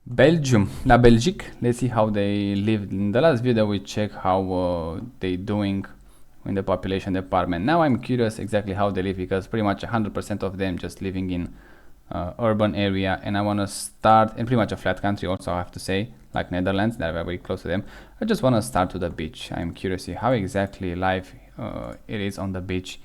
Belgium, la Belgique. Let's see how they live. In the last video we checked how they doing in the population department. Now I'm curious exactly how they live, because pretty much 100% of them just living in urban area, and I want to start in pretty much a flat country also, I have to say, like Netherlands, that are very close to them. I just want to start to the beach. I'm curious to see how exactly life it is on the beach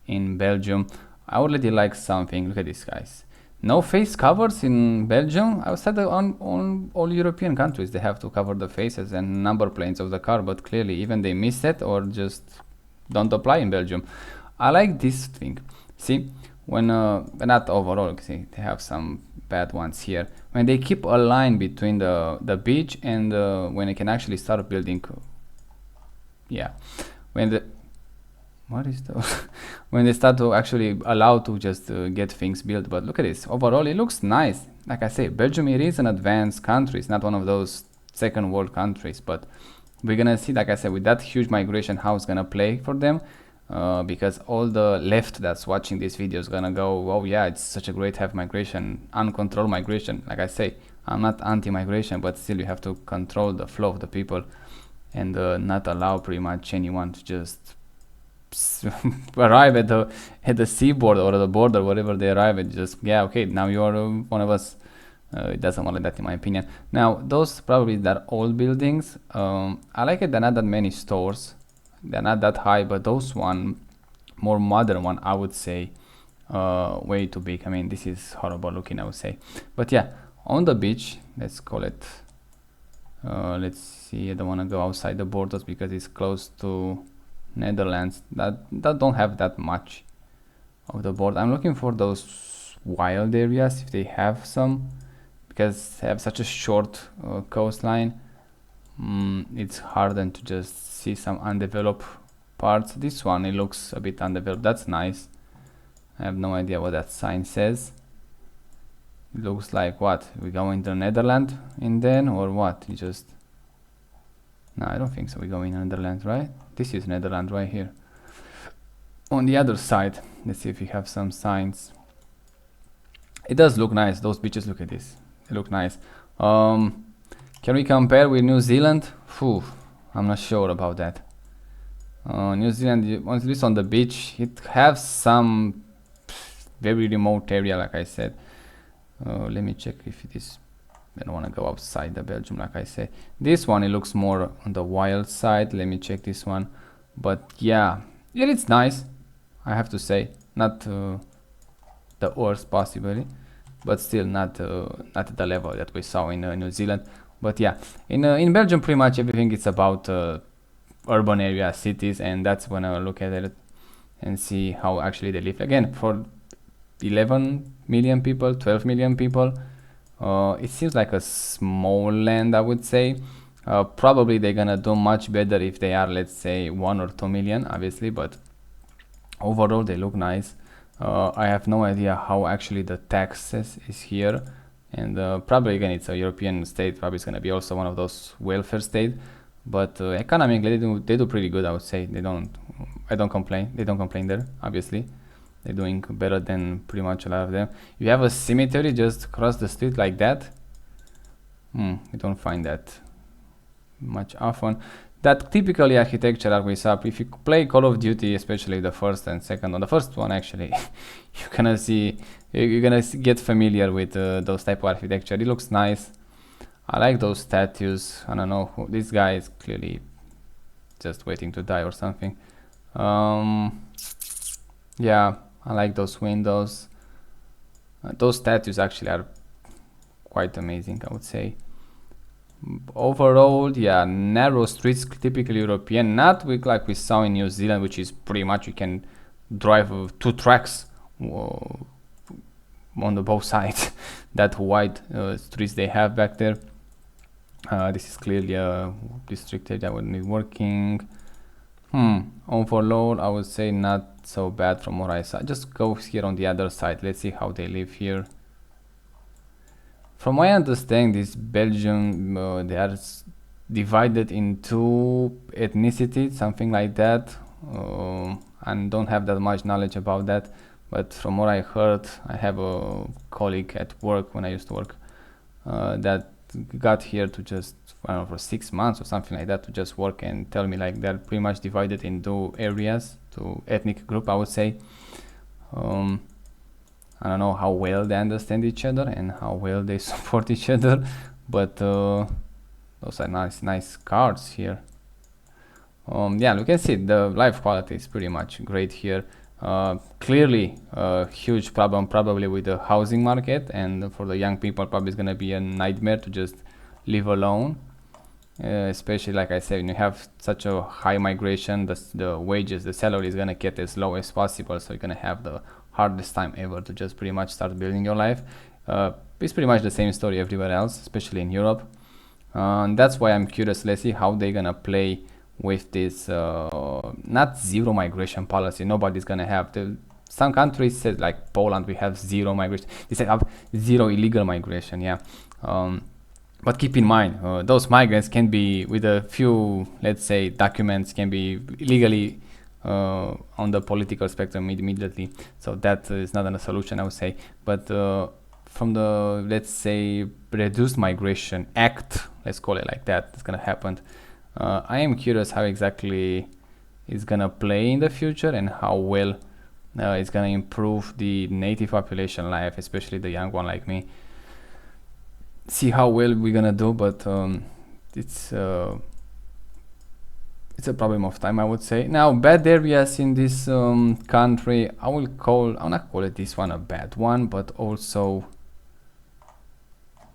in Belgium. I already like something. Look at this, guys. No face covers in Belgium. I said on all European countries they have to cover the faces and number plates of the car, but clearly even they miss it or just don't apply in Belgium. I like this thing. See, when not overall, see, they have some bad ones here. When they keep a line between the beach and when they can actually start building. Yeah, when the what is the when they start to actually allow to just get things built. But look at this, overall it looks nice. Like I say, Belgium, it is an advanced country. It's not one of those second world countries, but we're gonna see, like I said, with that huge migration, how it's gonna play for them, because all the left that's watching this video is gonna go, oh yeah, it's such a great have migration, uncontrolled migration. Like I say, I'm not anti-migration, but still you have to control the flow of the people and not allow pretty much anyone to just arrive at the seaboard or the border, wherever they arrive at. Just, yeah, okay, now you are one of us. It doesn't want that, in my opinion. Now those probably that old buildings, I like it. They're not that many stores, they're not that high, but those one more modern one, I would say, way too big. I mean, this is horrible looking, I would say. But yeah, on the beach, let's call it, let's see, I don't want to go outside the borders because it's close to Netherlands, that don't have that much of the board. I'm looking for those wild areas if they have some, because they have such a short coastline. It's harder to just see some undeveloped parts. This one, it looks a bit undeveloped. That's nice. I have no idea what that sign says. It looks like, what, we go into Netherlands in then, or what? You just, no, I don't think so. We go in Netherlands, right? This is Netherlands right here. On the other side, let's see if we have some signs. It does look nice. Those beaches, look at this. They look nice. Can we compare with New Zealand? Phew, I'm not sure about that. New Zealand, at least on the beach, it has some very remote area, like I said. Let me check if it is. I don't want to go outside the Belgium, like I said. This one, it looks more on the wild side. Let me check this one. But yeah, it's nice, I have to say. Not the worst possibly, but still not at the level that we saw in New Zealand. But yeah, in Belgium, pretty much everything is about urban areas, cities, and that's when I look at it and see how actually they live. Again, for 11 million people, 12 million people, it seems like a small land, I would say. Probably they're gonna do much better if they are, let's say, 1 or 2 million, obviously, but overall they look nice. I have no idea how actually the taxes is here, and probably again it's a European state, probably it's gonna be also one of those welfare states, but economically they do pretty good, I would say. I don't complain. They don't complain there, obviously. They're doing better than pretty much a lot of them. You have a cemetery just across the street like that. You don't find that much often. That typically architecture that we saw. If you play Call of Duty, especially the first and second, on the first one actually, you're gonna get familiar with those type of architecture. It looks nice. I like those statues. I don't know who this guy is, clearly just waiting to die or something. Yeah, I like those windows. Those statues actually are quite amazing, I would say. Overall, yeah, narrow streets, typically European, not like we saw in New Zealand, which is pretty much you can drive 2 tracks on the both sides. That wide streets they have back there. This is clearly a district area would need working. Overall, I would say not so bad from what I saw. Just go here on the other side. Let's see how they live here. From my understanding, this Belgium, they are divided into ethnicities, something like that. And don't have that much knowledge about that. But from what I heard, I have a colleague at work when I used to work that got here to just, I don't know, for 6 months or something like that, to just work and tell me like they're pretty much divided into areas, to ethnic group, I would say. I don't know how well they understand each other and how well they support each other, but those are nice cards here. Yeah, you can see the life quality is pretty much great here. Clearly a huge problem probably with the housing market, and for the young people probably it's gonna be a nightmare to just live alone, especially like I said, when you have such a high migration, the wages, the salary is gonna get as low as possible, so you're gonna have the hardest time ever to just pretty much start building your life. It's pretty much the same story everywhere else, especially in Europe. And that's why I'm curious. Let's see how they're gonna play with this not zero migration policy. Nobody's gonna have some countries said, like Poland, we have zero migration. They say have zero illegal migration, yeah. But keep in mind, those migrants can be, with a few, let's say, documents, can be legally on the political spectrum immediately. So that is not a solution, I would say. But from the, let's say, reduced migration act, let's call it like that, it's gonna happen. I am curious how exactly it's gonna play in the future, and how well it's gonna improve the native population life, especially the young one like me. See how well we're gonna do, but it's a problem of time, I would say. Now, bad areas in this country, I'll not call it this one a bad one, but also,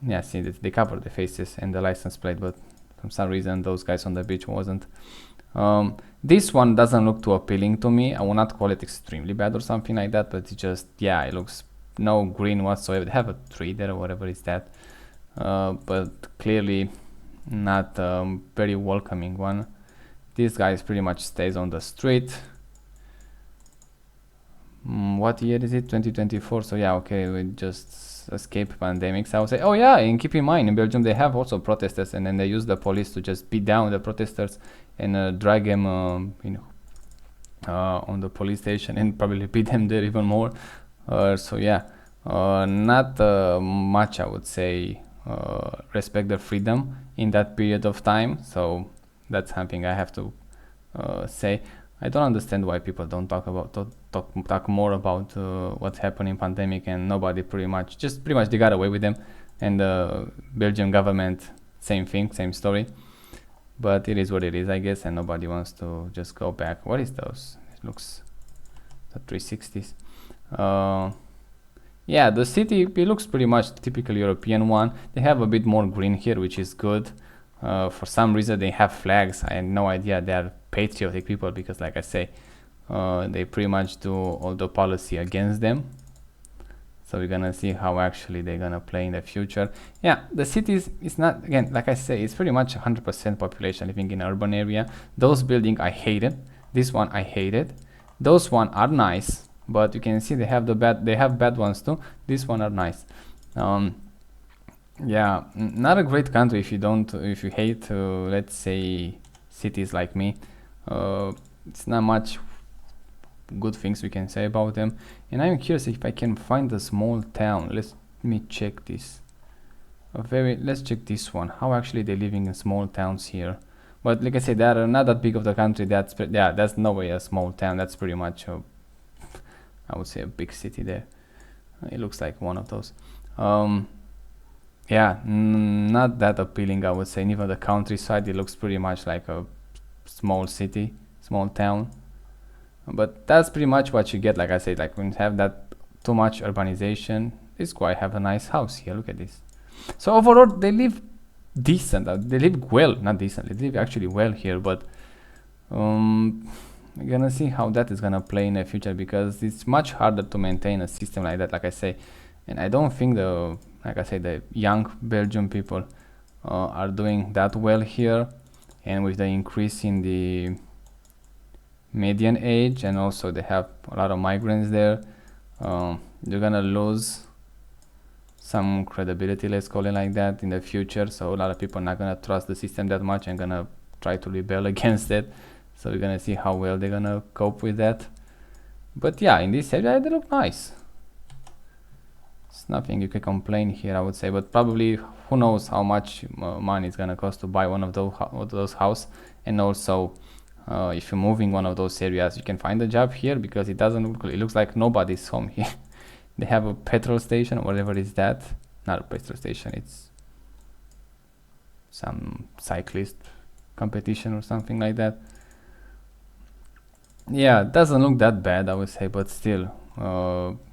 yeah, see, they cover the faces and the license plate, but for some reason those guys on the beach wasn't. This one doesn't look too appealing to me. I will not call it extremely bad or something like that, but it's just, yeah, it looks no green whatsoever. They have a tree there or whatever is that, but clearly not very welcoming one. This guy pretty much stays on the street. What year is it? 2024. So yeah, okay, we just escaped pandemics, I would say. Oh yeah, and keep in mind, in Belgium they have also protesters, and then they use the police to just beat down the protesters and drag them on the police station, and probably beat them there even more. So yeah, not much, I would say, respect their freedom in that period of time. So that's something I have to say. I don't understand why people don't talk more about what's happening in pandemic, and nobody pretty much they got away with them, and the Belgian government, same thing, same story. But it is what it is, I guess, and nobody wants to just go back. What is those? It looks the 360s. Yeah, the city, it looks pretty much typical European one. They have a bit more green here, which is good. For some reason they have flags. I had no idea they are patriotic people, because like I say, they pretty much do all the policy against them. So we're gonna see how actually they're gonna play in the future. Yeah, the cities is not, again, like I say, it's pretty much 100% population living in urban area. Those buildings I hated. This one I hated. Those one are nice, but you can see they have bad ones too. This one are nice. Yeah, not a great country if you hate, let's say, cities like me. It's not much good things we can say about them. And I'm curious if I can find a small town. Let me check this. Let's check this one. How actually they're living in small towns here. But like I said, they are not that big of the country. That's no way a small town. That's pretty much I would say a big city there. It looks like one of those. Yeah, not that appealing, I would say. And even the countryside, it looks pretty much like a small city, small town. But that's pretty much what you get. Like I said, like when you have that too much urbanization, this guy have a nice house here. Look at this. So overall, they live decent. They live well, not decent. They live actually well here. But we're gonna see how that is gonna play in the future, because it's much harder to maintain a system like that. Like I say, and I don't think the young Belgian people are doing that well here. And with the increase in the median age, and also they have a lot of migrants there, they're gonna lose some credibility, let's call it like that, in the future. So a lot of people are not gonna trust the system that much and gonna try to rebel against it. So we're gonna see how well they're gonna cope with that. But yeah, in this area they look nice. It's nothing you can complain here, I would say. But probably who knows how much money it's gonna cost to buy one of those house. And also if you're moving one of those areas, you can find a job here, because it doesn't look, it looks like nobody's home here. They have a petrol station, whatever is that. Not a petrol station, it's some cyclist competition or something like that. Yeah, it doesn't look that bad, I would say, but still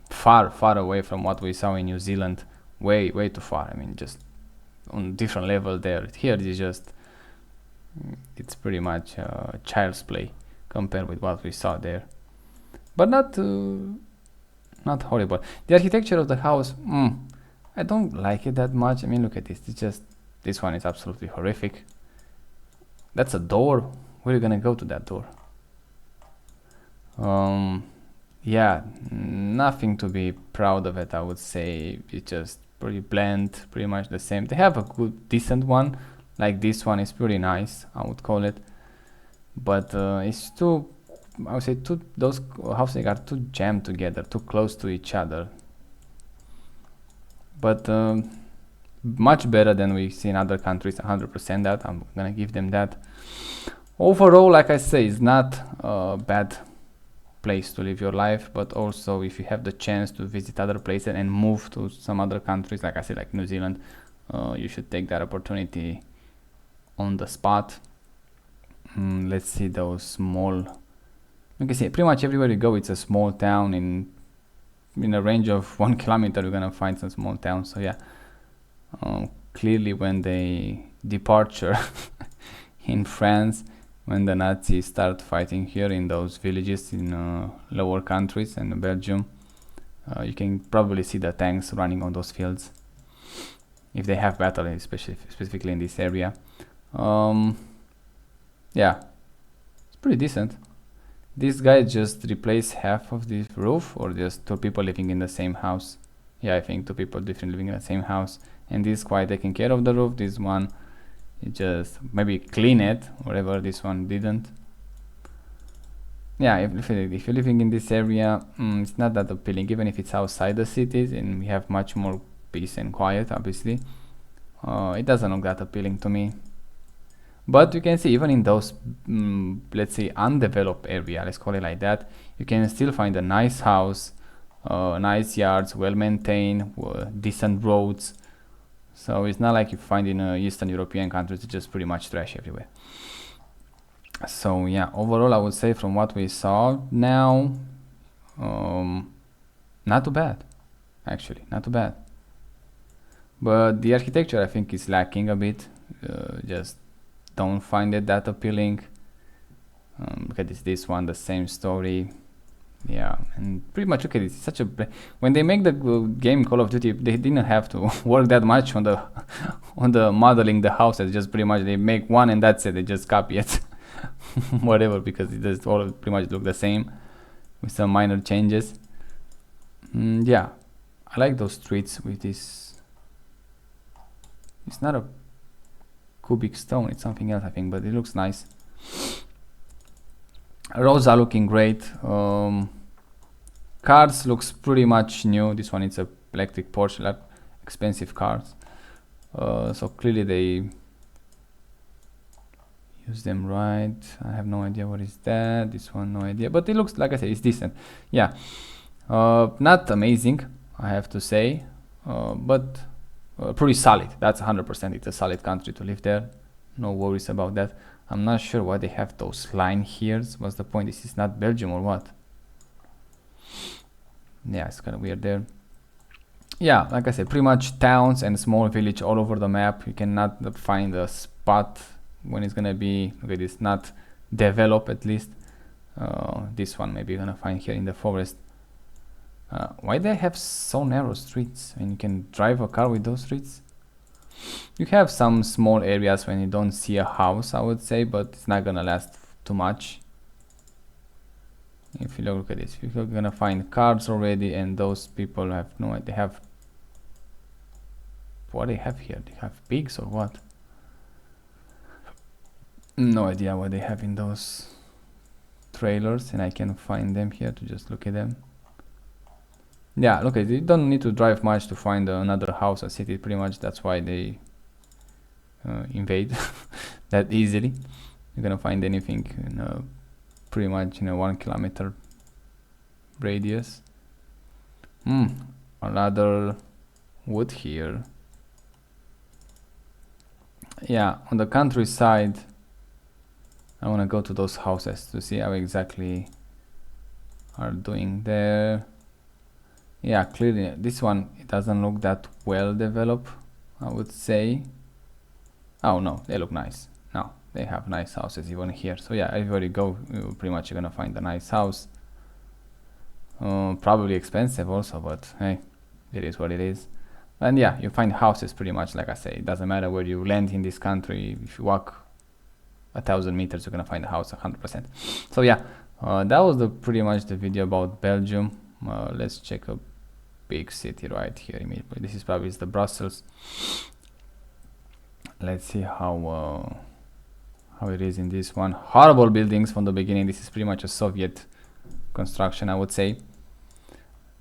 far away from what we saw in New Zealand. Way too far. I mean, just on different level there. Here it is just, it's pretty much child's play compared with what we saw there, but not horrible. The architecture of the house, I don't like it that much. I mean, look at this. It's just, this one is absolutely horrific. That's a door. Where are you gonna go to that door? Yeah, nothing to be proud of it, I would say. It's just pretty bland, pretty much the same. They have a good, decent one, like this one is pretty nice, I would call it. But it's too, I would say, those houses are too jammed together, too close to each other. But much better than we see in other countries, 100% that, I'm gonna give them that. Overall, like I say, it's not a bad place to live your life, but also if you have the chance to visit other places and move to some other countries, like I said, like New Zealand, you should take that opportunity on the spot. Let's see those small, you can see pretty much everywhere you go, it's a small town. In a range of 1 kilometer you're gonna find some small towns. So yeah, clearly when they departure in France, when the Nazis start fighting here in those villages in lower countries and Belgium, you can probably see the tanks running on those fields if they have battle, especially specifically in this area. Yeah, it's pretty decent. This guy just replaced half of the roof, or just two people living in the same house. Yeah, I think two people different living in the same house, and this guy taking care of the roof. This one, it just maybe clean it, whatever this one didn't. Yeah, if you're living in this area, it's not that appealing, even if it's outside the cities and we have much more peace and quiet, obviously. It doesn't look that appealing to me. But you can see even in those, let's say, undeveloped area, let's call it like that, you can still find a nice house, nice yards, well maintained, decent roads. So it's not like you find in Eastern European countries, it's just pretty much trash everywhere. So yeah, overall I would say from what we saw now, not too bad, actually, not too bad. But the architecture I think is lacking a bit, just don't find it that appealing. Look at this one, the same story. Yeah, and pretty much look at it, it's such a when they make the game Call of Duty, they didn't have to work that much on the on the modeling the houses. Just pretty much they make one and that's it, they just copy it. Whatever, because it does all pretty much look the same with some minor changes. Yeah, I like those streets with this. It's not a cubic stone, it's something else I think, but it looks nice. Roads are looking great. Cars looks pretty much new. This one is a electric Porsche, like expensive cars. So clearly they use them right. I have no idea what is that. This one, no idea. But it looks, like I said, it's decent. Yeah, not amazing, I have to say, but pretty solid. That's 100%. It's a solid country to live there. No worries about that. I'm not sure why they have those line here. What's the point? This is not Belgium or what? Yeah, it's kind of weird there. Yeah, like I said, pretty much towns and small village all over the map. You cannot find a spot when it's gonna be, okay, this not developed at least. This one maybe you're gonna find here in the forest. Why they have so narrow streets? I mean, you can drive a car with those streets. You have some small areas when you don't see a house, I would say, but it's not gonna last too much. If you look at this, you're gonna find cars already, and those people have no idea. They have, what they have here? They have pigs or what? No idea what they have in those trailers, and I can find them here to just look at them. Yeah, look, you don't need to drive much to find another house or city. Pretty much that's why they invade that easily. You're gonna find anything in pretty much in a 1 kilometer radius. Another wood here. Yeah, on the countryside I want to go to those houses to see how exactly are doing there. Yeah, clearly this one, it doesn't look that well developed, I would say. Oh no, they look nice. No, they have nice houses even here. So yeah, everywhere you go, you pretty much gonna find a nice house. Probably expensive also, but hey, it is what it is. And yeah, you find houses pretty much like I say. It doesn't matter where you land in this country. If you walk 1,000 meters, you're gonna find a house 100%. So yeah, that was pretty much the video about Belgium. Let's check a big city right here immediately. This is probably the Brussels. Let's see how it is in this one. Horrible buildings from the beginning. This is pretty much a Soviet construction, I would say.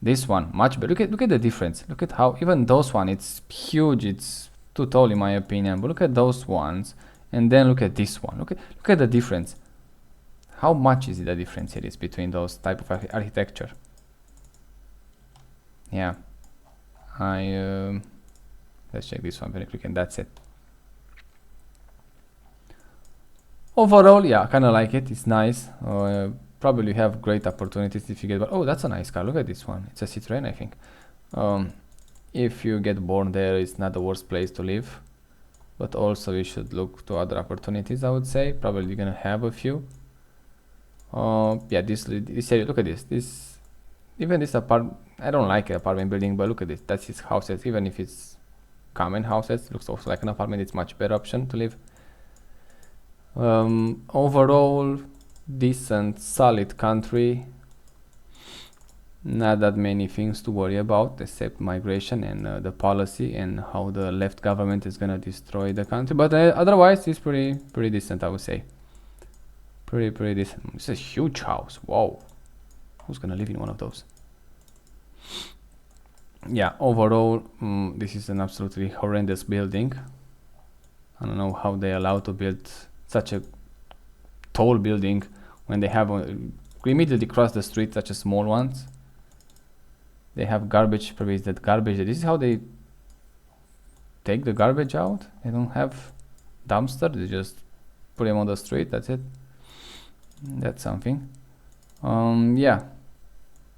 This one much better. Look at the difference. Look at how even those one, it's huge, it's too tall in my opinion, but look at those ones and then look at this one. Look at the difference. How much is it the difference it is between those type of architecture? Yeah, let's check this one very quick and that's it. Overall, yeah, I kind of like it. It's nice. Probably have great opportunities if you get. Oh, that's a nice car. Look at this one. It's a Citroen, I think. If you get born there, it's not the worst place to live. But also, you should look to other opportunities. I would say probably you're gonna have a few. Yeah, this area. Look at this. Even this apartment. I don't like an apartment building, but look at this. That's his houses. Even if it's common houses, looks also like an apartment. It's much better option to live. Overall, decent, solid country. Not that many things to worry about except migration and the policy and how the left government is gonna destroy the country. But otherwise, it's pretty decent, I would say. Pretty decent. It's a huge house. Wow, who's gonna live in one of those? Yeah, overall, this is an absolutely horrendous building. I don't know how they allow to build such a tall building when they have immediately across the street such a small ones. They have garbage, probably that garbage. This is how they take the garbage out. They don't have dumpster. They just put them on the street. That's it. That's something. Yeah,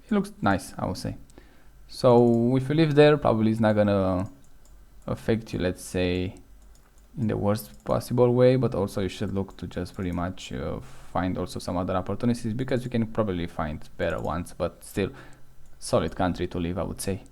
it looks nice, I would say. So if you live there, probably it's not gonna affect you, let's say, in the worst possible way, but also you should look to just pretty much find also some other opportunities because you can probably find better ones, but still solid country to live, I would say.